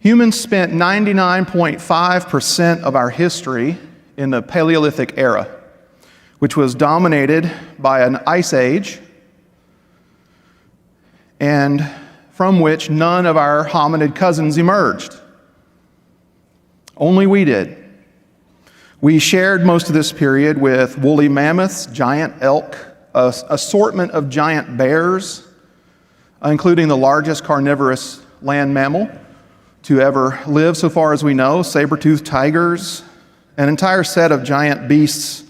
Humans spent 99.5% of our history in the Paleolithic era, which was dominated by an ice age, and from which none of our hominid cousins emerged. Only we did. We shared most of this period with woolly mammoths, giant elk, an assortment of giant bears, including the largest carnivorous land mammal to ever live so far as we know, saber-toothed tigers, an entire set of giant beasts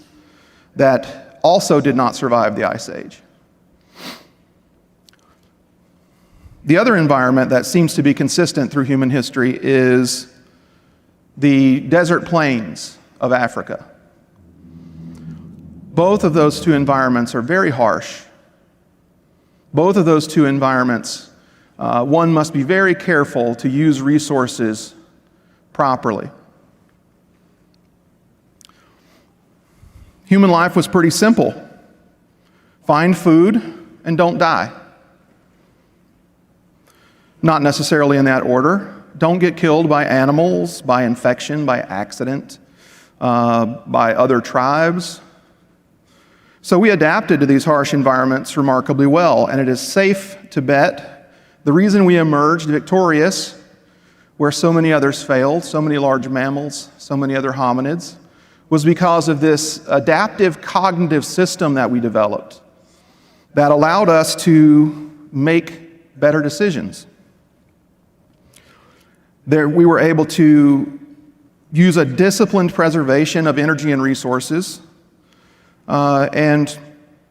that also did not survive the Ice Age. The other environment that seems to be consistent through human history is the desert plains of Africa. Both of those two environments are very harsh. Both of those two environments, one must be very careful to use resources properly. Human life was pretty simple. Find food and don't die. Not necessarily in that order. Don't get killed by animals, by infection, by accident, by other tribes. So we adapted to these harsh environments remarkably well, and it is safe to bet the reason we emerged victorious where so many others failed, so many large mammals, so many other hominids, was because of this adaptive cognitive system that we developed that allowed us to make better decisions. We were able to use a disciplined preservation of energy and resources, and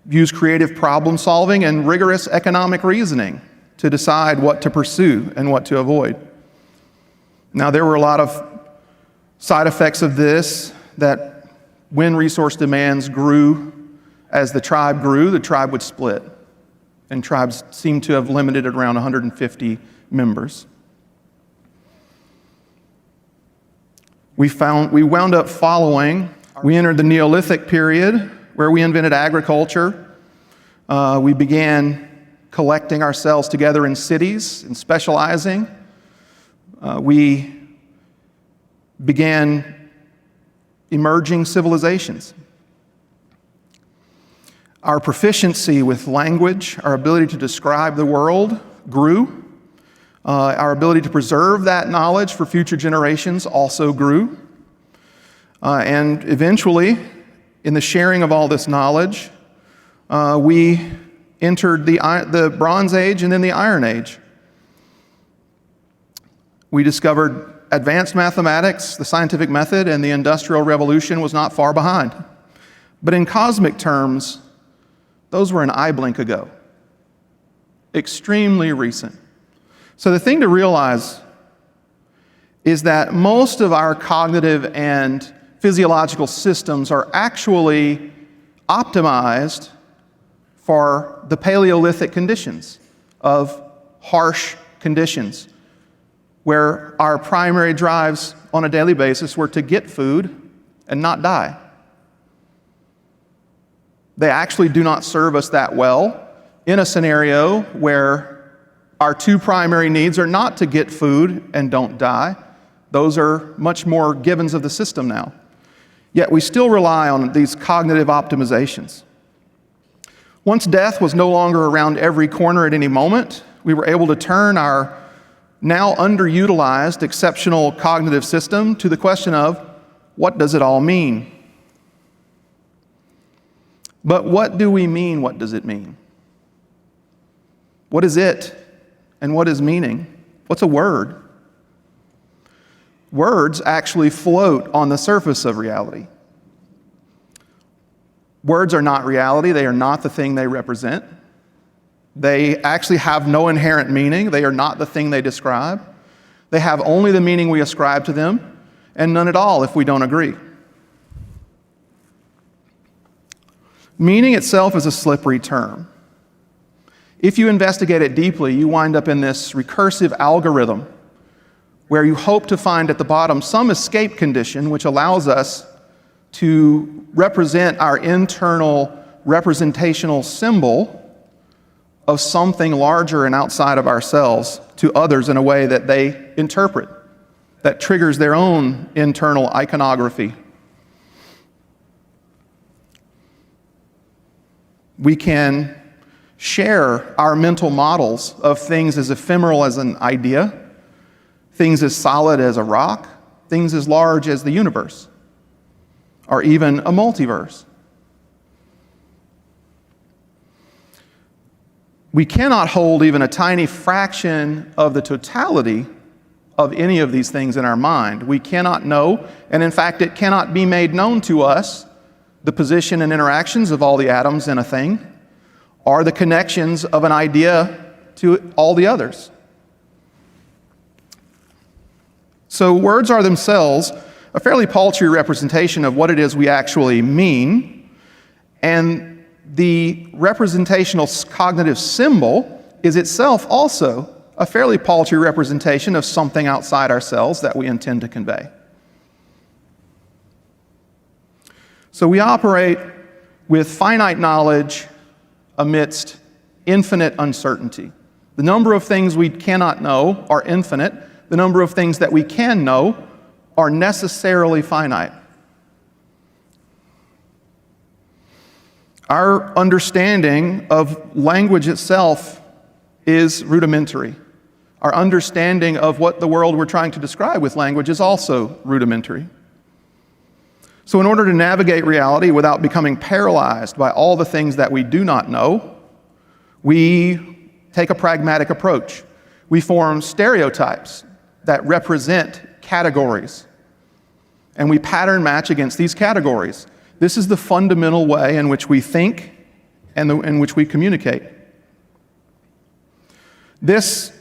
use creative problem solving and rigorous economic reasoning to decide what to pursue and what to avoid. Now, there were a lot of side effects of this, that when resource demands grew, as the tribe grew, the tribe would split. And tribes seem to have limited at around 150 members. We wound up we entered the Neolithic period where we invented agriculture. We began collecting ourselves together in cities and specializing. We began emerging civilizations. Our proficiency with language, our ability to describe the world grew. Our ability to preserve that knowledge for future generations also grew. And eventually, in the sharing of all this knowledge, we entered the Bronze Age and then the Iron Age. We discovered advanced mathematics, the scientific method, and the Industrial Revolution was not far behind. But in cosmic terms, those were an eye blink ago. Extremely recent. So the thing to realize is that most of our cognitive and physiological systems are actually optimized for the Paleolithic conditions of harsh conditions, where our primary drives on a daily basis were to get food and not die. They actually do not serve us that well in a scenario where our two primary needs are not to get food and don't die. Those are much more givens of the system now. Yet we still rely on these cognitive optimizations. Once death was no longer around every corner at any moment, we were able to turn our now underutilized exceptional cognitive system to the question of, what does it all mean? But what do we mean? What does it mean? What is it? And what is meaning? What's a word? Words actually float on the surface of reality. Words are not reality. They are not the thing they represent. They actually have no inherent meaning. They are not the thing they describe. They have only the meaning we ascribe to them, and none at all if we don't agree. Meaning itself is a slippery term. If you investigate it deeply, you wind up in this recursive algorithm where you hope to find at the bottom some escape condition which allows us to represent our internal representational symbol of something larger and outside of ourselves to others in a way that they interpret that triggers their own internal iconography. We can share our mental models of things as ephemeral as an idea, things as solid as a rock, things as large as the universe, or even a multiverse. We cannot hold even a tiny fraction of the totality of any of these things in our mind. We cannot know, and in fact, it cannot be made known to us, the position and interactions of all the atoms in a thing, or the connections of an idea to all the others. So words are themselves a fairly paltry representation of what it is we actually mean, and the representational cognitive symbol is itself also a fairly paltry representation of something outside ourselves that we intend to convey. So we operate with finite knowledge amidst infinite uncertainty. The number of things we cannot know are infinite. The number of things that we can know are necessarily finite. Our understanding of language itself is rudimentary. Our understanding of what the world we're trying to describe with language is also rudimentary. So in order to navigate reality without becoming paralyzed by all the things that we do not know, we take a pragmatic approach. We form stereotypes that represent categories, and we pattern match against these categories. This is the fundamental way in which we think and in which we communicate. This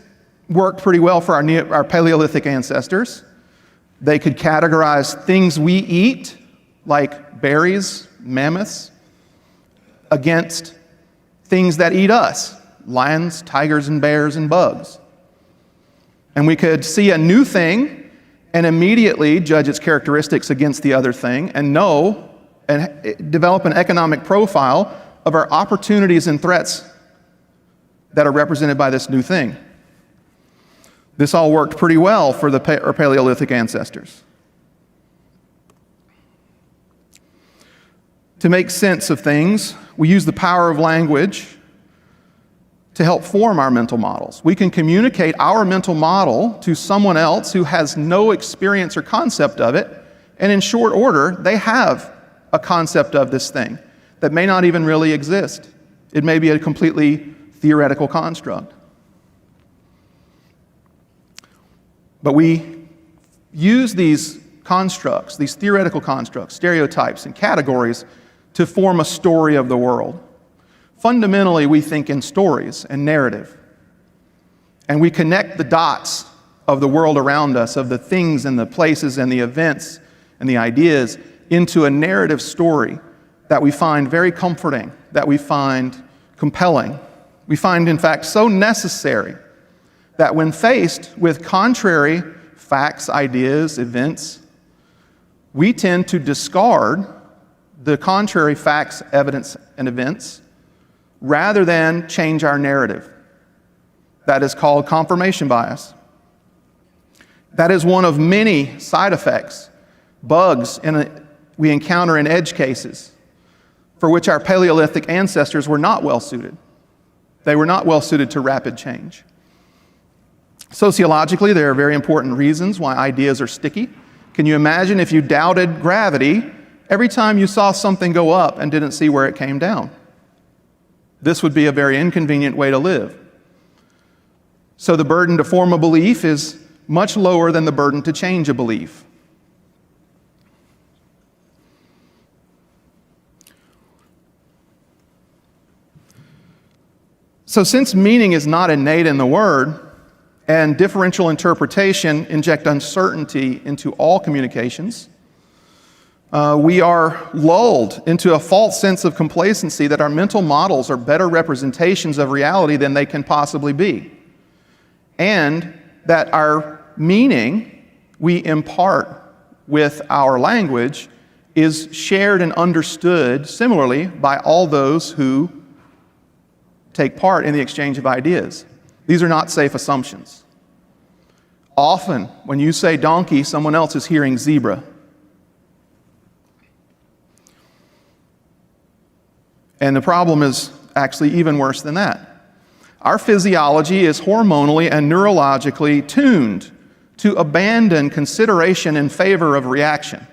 worked pretty well for our Paleolithic ancestors. They could categorize things we eat, like berries, mammoths, against things that eat us, lions, tigers, and bears, and bugs. And we could see a new thing and immediately judge its characteristics against the other thing and know and develop an economic profile of our opportunities and threats that are represented by this new thing. This all worked pretty well for our Paleolithic ancestors. To make sense of things, we use the power of language to help form our mental models. We can communicate our mental model to someone else who has no experience or concept of it, and in short order, they have a concept of this thing that may not even really exist. It may be a completely theoretical construct. But we use these constructs, these theoretical constructs, stereotypes, and categories to form a story of the world. Fundamentally, we think in stories and narrative. And we connect the dots of the world around us, of the things and the places and the events and the ideas, into a narrative story that we find very comforting, that we find compelling. We find, in fact, so necessary that when faced with contrary facts, ideas, events, we tend to discard the contrary facts, evidence, and events rather than change our narrative. That is called confirmation bias. That is one of many side effects, bugs we encounter in edge cases, for which our Paleolithic ancestors were not well suited. They were not well suited to rapid change. Sociologically, there are very important reasons why ideas are sticky. Can you imagine if you doubted gravity every time you saw something go up and didn't see where it came down? This would be a very inconvenient way to live. So the burden to form a belief is much lower than the burden to change a belief. So since meaning is not innate in the word, and differential interpretation inject uncertainty into all communications, we are lulled into a false sense of complacency that our mental models are better representations of reality than they can possibly be, and that our meaning we impart with our language is shared and understood similarly by all those who take part in the exchange of ideas. These are not safe assumptions. Often, when you say donkey, someone else is hearing zebra. And the problem is actually even worse than that. Our physiology is hormonally and neurologically tuned to abandon consideration in favor of reaction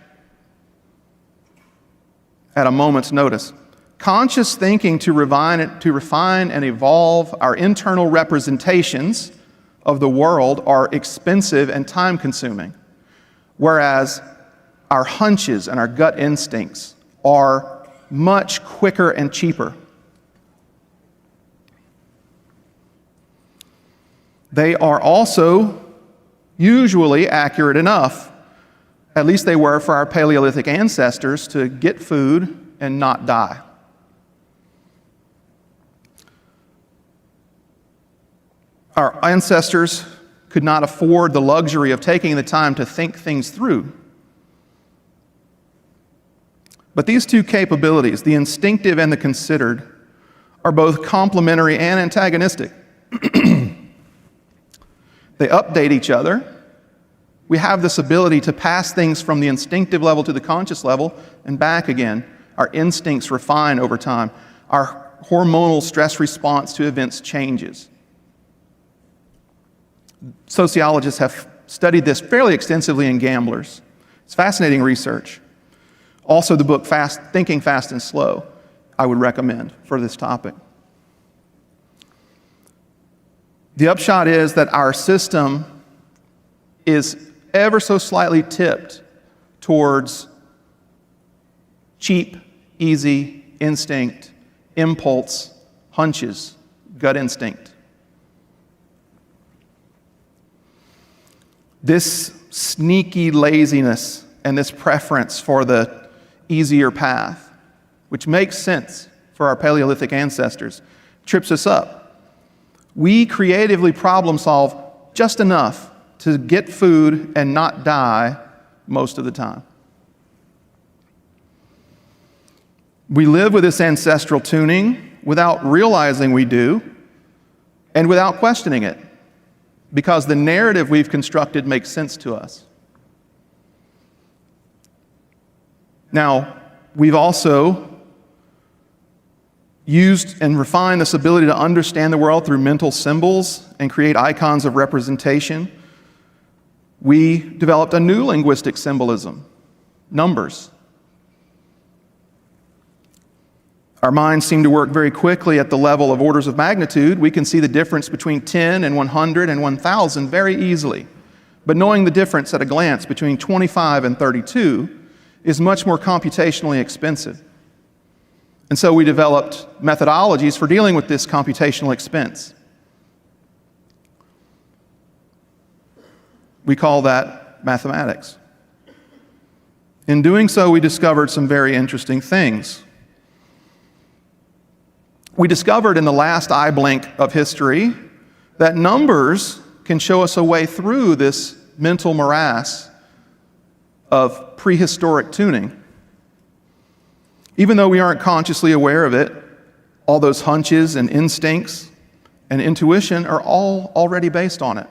at a moment's notice. Conscious thinking to refine and evolve our internal representations of the world are expensive and time-consuming, whereas our hunches and our gut instincts are much quicker and cheaper. They are also usually accurate enough, at least they were for our Paleolithic ancestors, to get food and not die. Our ancestors could not afford the luxury of taking the time to think things through. But these two capabilities, the instinctive and the considered, are both complementary and antagonistic. They update each other. We have this ability to pass things from the instinctive level to the conscious level and back again. Our instincts refine over time. Our hormonal stress response to events changes. Sociologists have studied this fairly extensively in gamblers. It's fascinating research. Also, the book Thinking Fast and Slow, I would recommend for this topic. The upshot is that our system is ever so slightly tipped towards cheap, easy, instinct, impulse, hunches, gut instinct. This sneaky laziness and this preference for the easier path, which makes sense for our Paleolithic ancestors, trips us up. We creatively problem solve just enough to get food and not die most of the time. We live with this ancestral tuning without realizing we do and without questioning it, because the narrative we've constructed makes sense to us. Now, we've also used and refined this ability to understand the world through mental symbols and create icons of representation. We developed a new linguistic symbolism, numbers. Our minds seem to work very quickly at the level of orders of magnitude. We can see the difference between 10 and 100 and 1,000 very easily. But knowing the difference at a glance between 25 and 32 is much more computationally expensive. And so we developed methodologies for dealing with this computational expense. We call that mathematics. In doing so, we discovered some very interesting things. We discovered in the last eye blink of history that numbers can show us a way through this mental morass of prehistoric tuning. Even though we aren't consciously aware of it, all those hunches and instincts and intuition are all already based on it.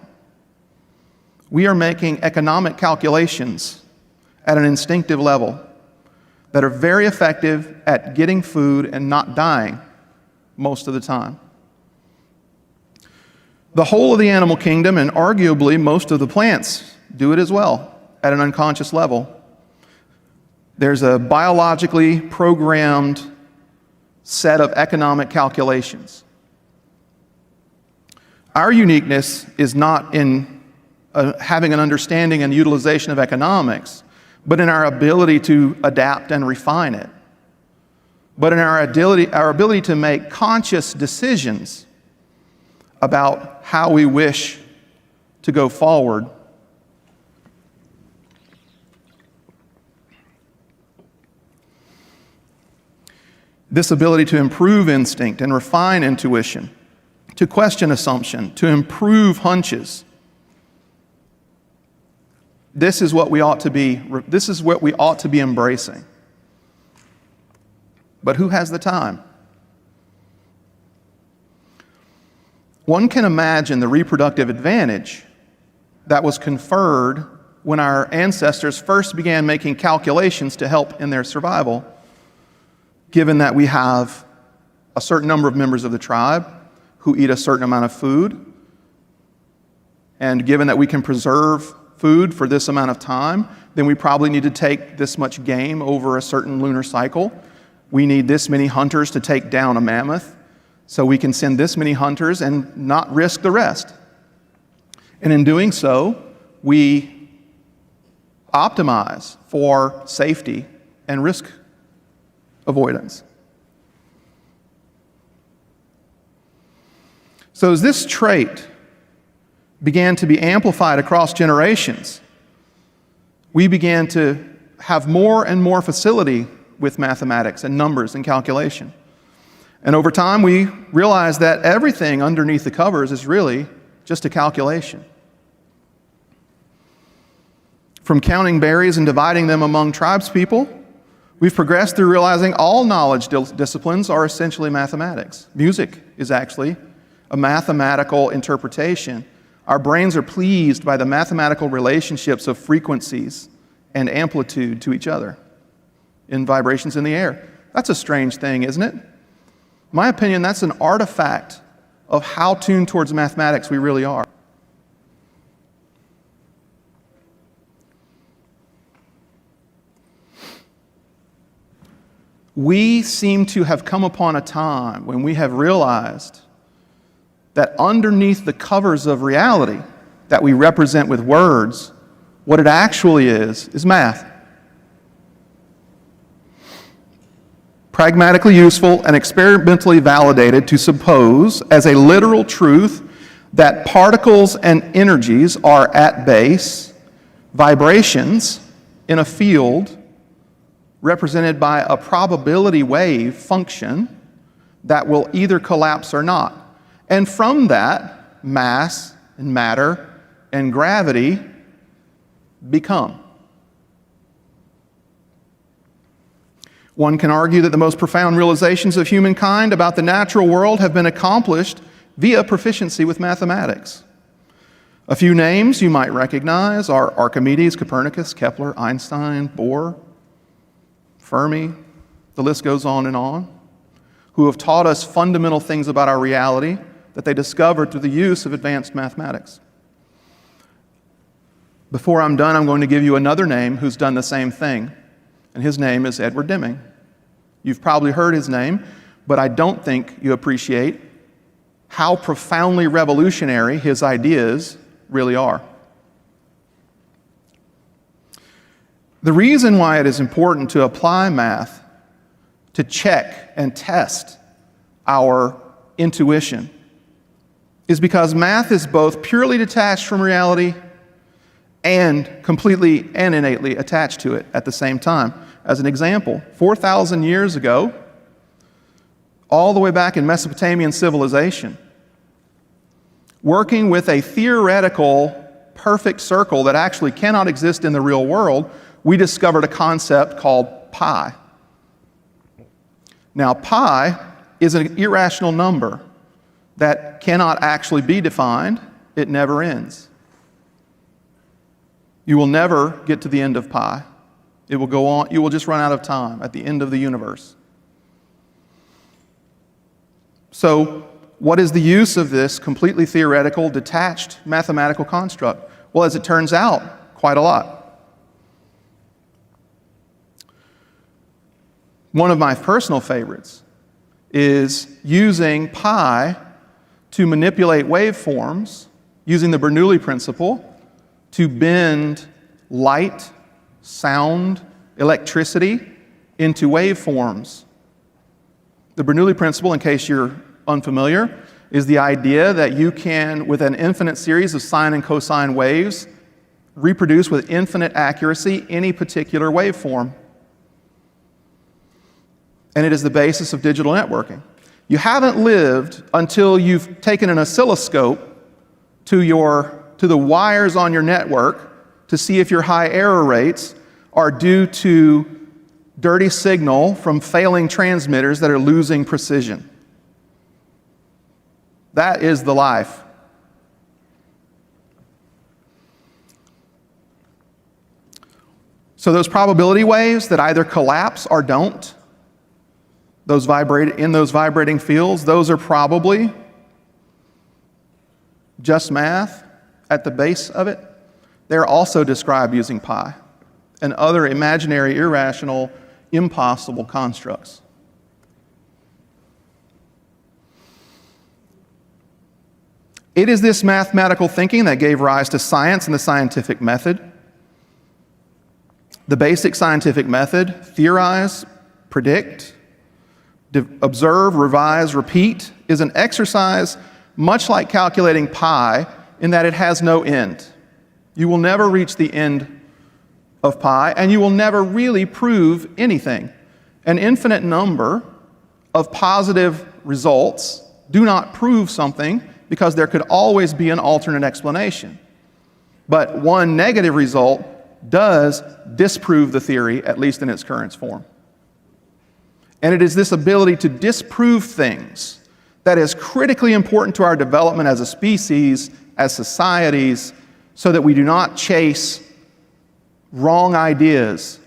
We are making economic calculations at an instinctive level that are very effective at getting food and not dying most of the time. The whole of the animal kingdom, and arguably most of the plants, do it as well at an unconscious level. There's a biologically programmed set of economic calculations. Our uniqueness is not in having an understanding and utilization of economics, but in our ability to adapt and refine it. But in our ability to make conscious decisions about how we wish to go forward. This ability to improve instinct and refine intuition, to question assumption, to improve hunches. This is what we ought to be embracing. But who has the time? One can imagine the reproductive advantage that was conferred when our ancestors first began making calculations to help in their survival, given that we have a certain number of members of the tribe who eat a certain amount of food, and given that we can preserve food for this amount of time, then we probably need to take this much game over a certain lunar cycle. We need this many hunters to take down a mammoth, so we can send this many hunters and not risk the rest. And in doing so, we optimize for safety and risk avoidance. So as this trait began to be amplified across generations, we began to have more and more facility with mathematics and numbers and calculation. And over time, we realized that everything underneath the covers is really just a calculation. From counting berries and dividing them among tribespeople, we've progressed through realizing all knowledge disciplines are essentially mathematics. Music is actually a mathematical interpretation. Our brains are pleased by the mathematical relationships of frequencies and amplitude to each other in vibrations in the air. That's a strange thing, isn't it? In my opinion, that's an artifact of how tuned towards mathematics we really are. We seem to have come upon a time when we have realized that underneath the covers of reality that we represent with words, what it actually is math. Pragmatically useful and experimentally validated to suppose as a literal truth that particles and energies are at base vibrations in a field represented by a probability wave function that will either collapse or not. And from that, mass and matter and gravity become. One can argue that the most profound realizations of humankind about the natural world have been accomplished via proficiency with mathematics. A few names you might recognize are Archimedes, Copernicus, Kepler, Einstein, Bohr, Fermi, the list goes on, who have taught us fundamental things about our reality that they discovered through the use of advanced mathematics. Before I'm done, I'm going to give you another name who's done the same thing, and his name is Edward Deming. You've probably heard his name, but I don't think you appreciate how profoundly revolutionary his ideas really are. The reason why it is important to apply math to check and test our intuition is because math is both purely detached from reality and completely and innately attached to it at the same time. As an example, 4,000 years ago, all the way back in Mesopotamian civilization, working with a theoretical perfect circle that actually cannot exist in the real world, we discovered a concept called pi. Now, pi is an irrational number that cannot actually be defined. It never ends. You will never get to the end of pi. It will go on. You will just run out of time at the end of the universe. So, what is the use of this completely theoretical, detached mathematical construct? Well, as it turns out, quite a lot. One of my personal favorites is using pi to manipulate waveforms using the Bernoulli principle to bend light, sound, electricity into waveforms. The Bernoulli principle, in case you're unfamiliar, is the idea that you can, with an infinite series of sine and cosine waves, reproduce with infinite accuracy any particular waveform. And it is the basis of digital networking. You haven't lived until you've taken an oscilloscope to the wires on your network to see if your high error rates are due to dirty signal from failing transmitters that are losing precision. That is the life. So those probability waves that either collapse or don't, in those vibrating fields, those are probably just math at the base of it. They're also described using pi and other imaginary, irrational, impossible constructs. It is this mathematical thinking that gave rise to science and the scientific method. The basic scientific method: theorize, predict, observe, revise, repeat, is an exercise much like calculating pi in that it has no end. You will never reach the end of pi, and you will never really prove anything. An infinite number of positive results do not prove something, because there could always be an alternate explanation. But one negative result does disprove the theory, at least in its current form. And it is this ability to disprove things that is critically important to our development as a species, as societies, so that we do not chase wrong ideas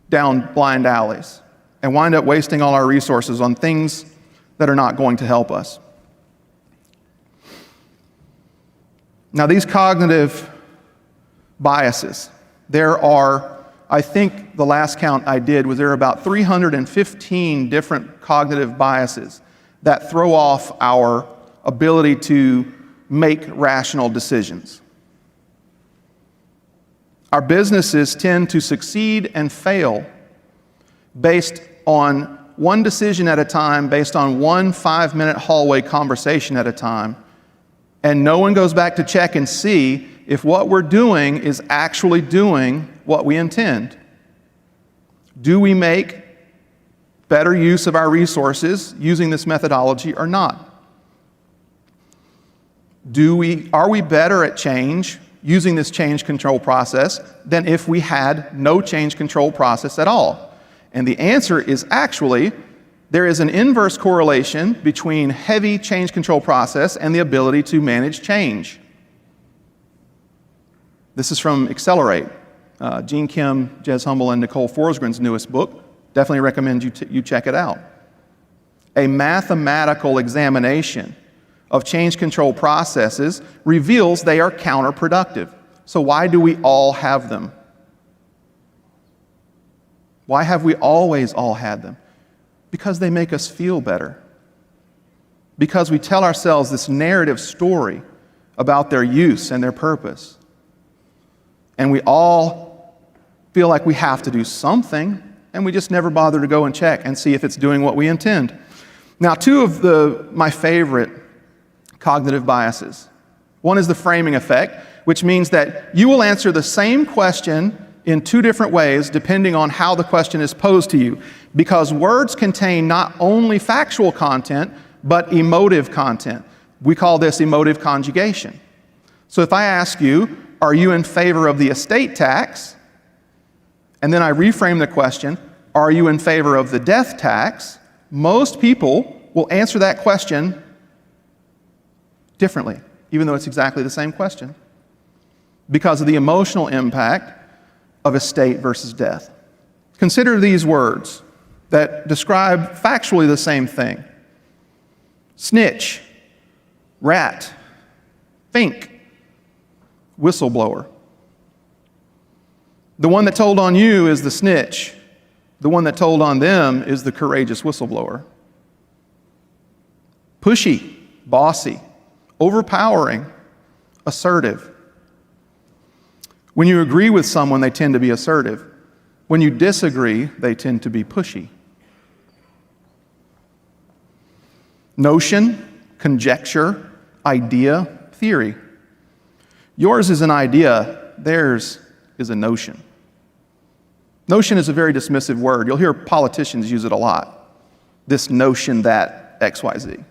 down blind alleys and wind up wasting all our resources on things that are not going to help us. Now, these cognitive biases, there are, I think the last count I did was there are about 315 different cognitive biases that throw off our ability to make rational decisions. Our businesses tend to succeed and fail based on one decision at a time, based on one 5-minute hallway conversation at a time, and no one goes back to check and see if what we're doing is actually doing what we intend. Do we make better use of our resources using this methodology or not? Are we better at change using this change control process than if we had no change control process at all? And the answer is actually, there is an inverse correlation between heavy change control process and the ability to manage change. This is from Accelerate, Gene Kim, Jez Humble, and Nicole Forsgren's newest book. Definitely recommend you check it out. A mathematical examination of change control processes reveals they are counterproductive. So why do we all have them? Why have we always all had them? Because they make us feel better. Because we tell ourselves this narrative story about their use and their purpose. And we all feel like we have to do something, and we just never bother to go and check and see if it's doing what we intend. Now, two of my favorite cognitive biases. One is the framing effect, which means that you will answer the same question in two different ways depending on how the question is posed to you, because words contain not only factual content, but emotive content. We call this emotive conjugation. So if I ask you, are you in favor of the estate tax? And then I reframe the question, are you in favor of the death tax? Most people will answer that question differently, even though it's exactly the same question, because of the emotional impact of estate versus death. Consider these words that describe factually the same thing. Snitch, rat, fink, whistleblower. The one that told on you is the snitch. The one that told on them is the courageous whistleblower. Pushy, bossy, overpowering, assertive. When you agree with someone, they tend to be assertive. When you disagree, they tend to be pushy. Notion, conjecture, idea, theory. Yours is an idea, theirs is a notion. Notion is a very dismissive word. You'll hear politicians use it a lot. This notion that XYZ.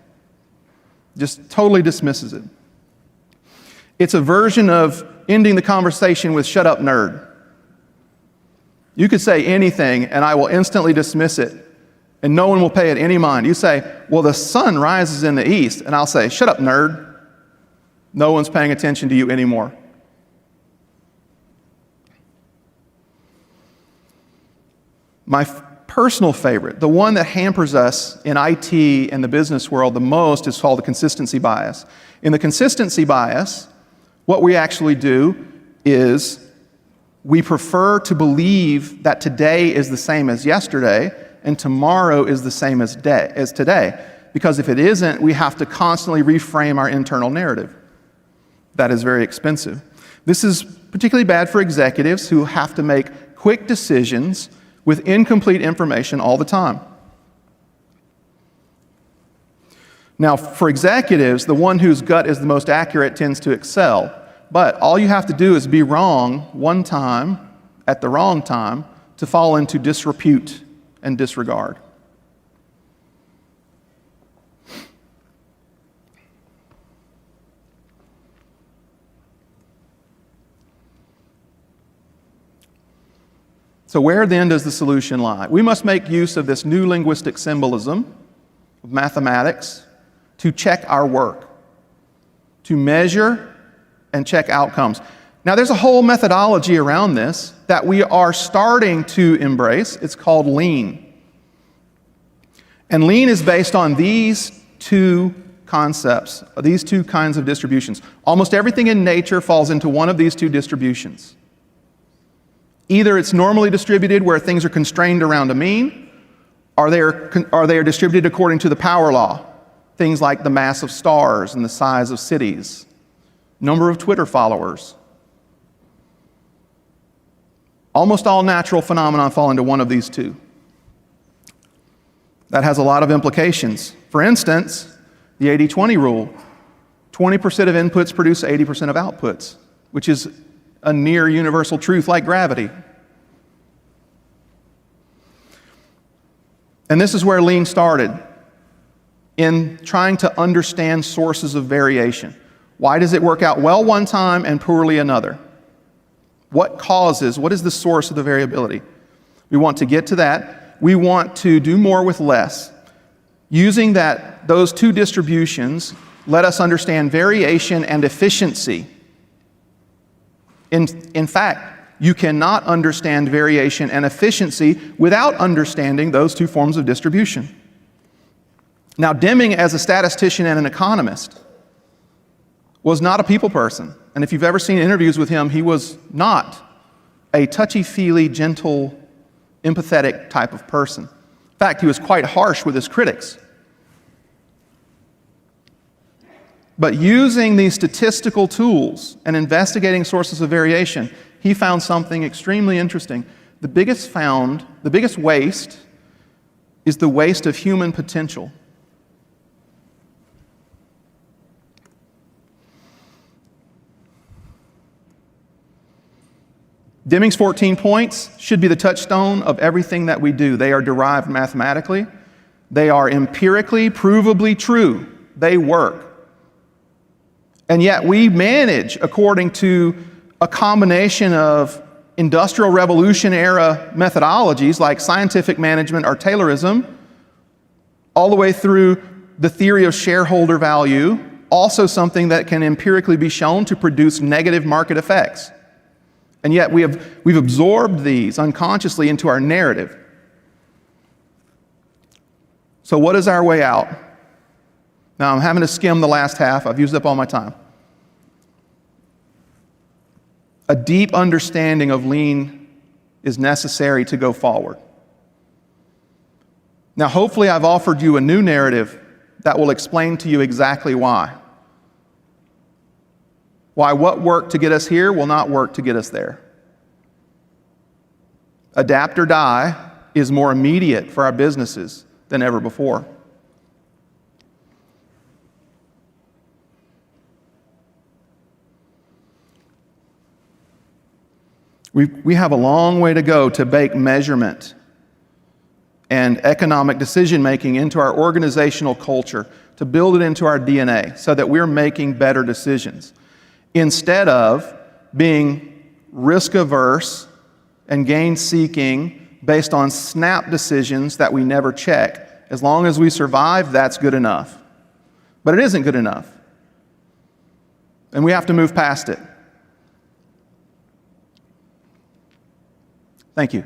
Just totally dismisses it. It's a version of ending the conversation with "shut up, nerd." You could say anything and I will instantly dismiss it and no one will pay it any mind. You say, well, the sun rises in the east, and I'll say, "Shut up, nerd." No one's paying attention to you anymore. My personal favorite, the one that hampers us in IT and the business world the most, is called the consistency bias. In the consistency bias, what we actually do is we prefer to believe that today is the same as yesterday and tomorrow is the same as today. Because if it isn't, we have to constantly reframe our internal narrative. That is very expensive. This is particularly bad for executives who have to make quick decisions with incomplete information all the time. Now, for executives, the one whose gut is the most accurate tends to excel. But all you have to do is be wrong one time at the wrong time to fall into disrepute and disregard. So where then does the solution lie? We must make use of this new linguistic symbolism of mathematics to check our work, to measure and check outcomes. Now there's a whole methodology around this that we are starting to embrace. It's called lean. And lean is based on these two concepts, these two kinds of distributions. Almost everything in nature falls into one of these two distributions. Either it's normally distributed where things are constrained around a mean, or they are distributed according to the power law, things like the mass of stars and the size of cities, number of Twitter followers. Almost all natural phenomena fall into one of these two. That has a lot of implications. For instance, the 80-20 rule. 20% of inputs produce 80% of outputs, which is a near universal truth like gravity. And this is where lean started, in trying to understand sources of variation. Why does it work out well one time and poorly another? What is the source of the variability? We want to get to that. We want to do more with less. Using those two distributions, let us understand variation and efficiency. In fact, you cannot understand variation and efficiency without understanding those two forms of distribution. Now, Deming, as a statistician and an economist, was not a people person. And if you've ever seen interviews with him, he was not a touchy-feely, gentle, empathetic type of person. In fact, he was quite harsh with his critics. But using these statistical tools and investigating sources of variation, he found something extremely interesting. The biggest waste is the waste of human potential. Deming's 14 points should be the touchstone of everything that we do. They are derived mathematically. They are empirically, provably true. They work. And yet we manage, according to a combination of Industrial Revolution era methodologies like scientific management or Taylorism, all the way through the theory of shareholder value, also something that can empirically be shown to produce negative market effects. And yet we've absorbed these unconsciously into our narrative. So what is our way out? Now I'm having to skim the last half. I've used up all my time. A deep understanding of lean is necessary to go forward. Now hopefully I've offered you a new narrative that will explain to you exactly why. Why what worked to get us here will not work to get us there. Adapt or die is more immediate for our businesses than ever before. We have a long way to go to bake measurement and economic decision-making into our organizational culture, to build it into our DNA so that we're making better decisions, instead of being risk-averse and gain-seeking based on snap decisions that we never check. As long as we survive, that's good enough. But it isn't good enough. And we have to move past it. Thank you.